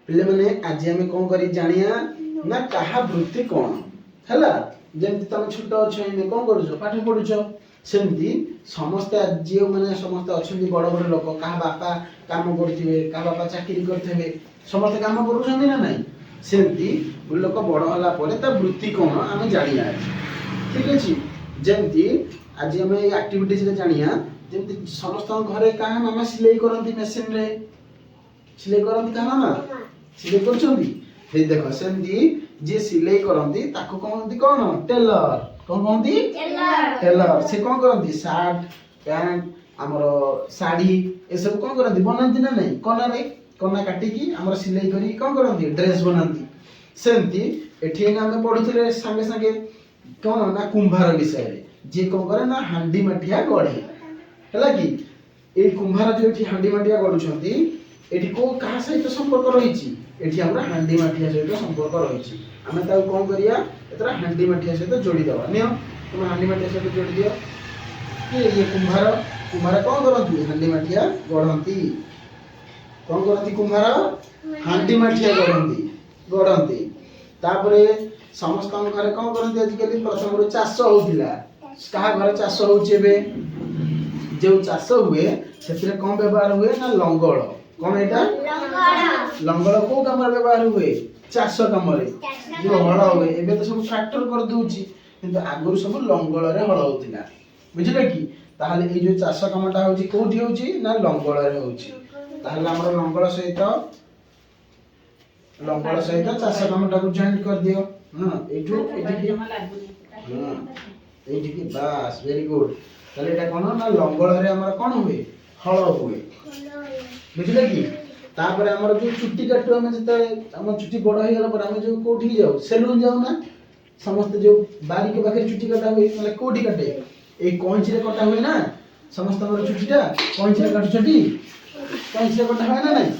पिले माने आज आम कौन करी जानिया ना कहा वृत्ति कौन हैला जेमति तुम छोट अच्छे कौन करूछ पाठ पढुछ सेमती समस्त जे माने समस्त अछंती बड़ बड़ लोक कहा बापा काम करथिबे कहा बापा चाकरी करथिबे समस्त काम करूछन्ती ना नहीं सेमती लोक बड़ होला परे ता वृत्ति कौन आम जानिया ठीक अछि जेमती आज आम एक्टिविटीज रे जानिया जेमती समस्त घरे कहा मामा सिलाई करंती मशीन रे सिलाई करंती कहा मामा सिलाई करछन्ती हे देखो सेमती जे सिलाई करंती ताको कहंती कोन टेलर कोन कहंती टेलर से कोन करंती शर्ट पैंट हमरो साड़ी ए सब कोन करंती बनांती ना नहीं कोना रे कोना काटी की हमरो सिलाई करी कोन करंती ड्रेस बनांती सेमती एठी ना हम पढुथिले संगे संगे कोन ना कुंभार विषय रे जे कोन करे ना हांडी माटिया गढे हला की ए कुंभार जो एठी हांडी माटिया गढुछंती एठी को कहा सहित संपर्क रहिछि एठी हमरा हांडी माटिया सहित संपर्क रहिछि हमें ताऊ कोन करिया एतरा हांडी माटिया सहित जोड़ी दवा नियो तुम हांडी माटिया सहित जोड़ी दियो ये कुंभार कुंभार कोन करंती हांडी माटिया गढंती कोन करंती कुंभार हांडी माटिया गढंती तापरे समस्त घरे कोन करंती आज कली प्रथम रो चाष होतिला कहा घरे चाष होछि एबे जो चाष हुए सेतिरे कोन व्यवहार हुए ना लंगळ कोन एटा लंगळ को काम व्यवहार हुए चाष काम रे जो हळ हुए एबे तो सब ट्रैक्टर कर दोछि किंतु आगुर सब लंगळ रे हळ होतिला बुझिले की ताहाले ए जो चाष कामटा होछि कोठी होछि ना लंगळ रे होछि ताहाले हमर लंगळ सहित चाष कामटा को जॉइन कर दियो हां एठो एठी की बस वेरी गुड ताले एटा कोन ना लंगळ रे हमर कोन हुए हळ हुए बुझिले की तापर हमर जो चुट्टी काटू हम जते हम चुट्टी बड़ हो गेला पर हम जो कोठी जाऊ सैलून जाऊ ना समस्त जो बारी के पाखे चुट्टी काटा हुए मतलब कोठी काटे ए कोंची रे काटा हुए ना समस्त हमर चुट्टीटा कोंची रे काटू छटी कोंची रे काटा हुए ना नहीं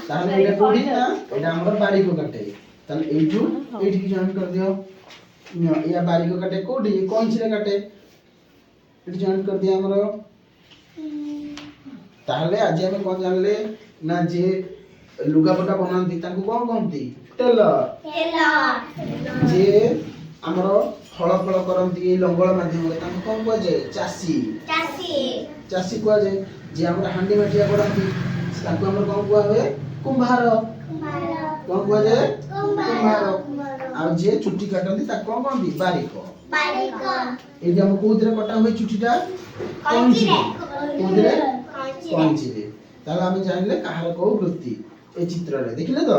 ताहले एटा कोठी ना एटा हमर बारी को काटे ताले एठू एठी की जॉइन कर दियो या बारी को काटे कोठी कोंची रे काटे एठी जॉइन कर दिया हमर ताहले आज हम कोन जानले ना जे लुगापटा बनांती ताको कोन कहंती टेलर जे हमरो फळ फळ करंती लंगळ माध्यम रे ताको कोन कह जे चासी कह जे जे हमर हांडी माटिया गडंती ताको हमर कोन कह होए कुंभार कोन कह जे कुंभार आ जे चुट्टी काटंती ताको कोन कहंती बारीक ए जे हम कोदरे कटा होए चुट्टीटा कोदरे कोंची रे ताला हम जानले कहार को वृत्ति ए चित्र रे देखिले तो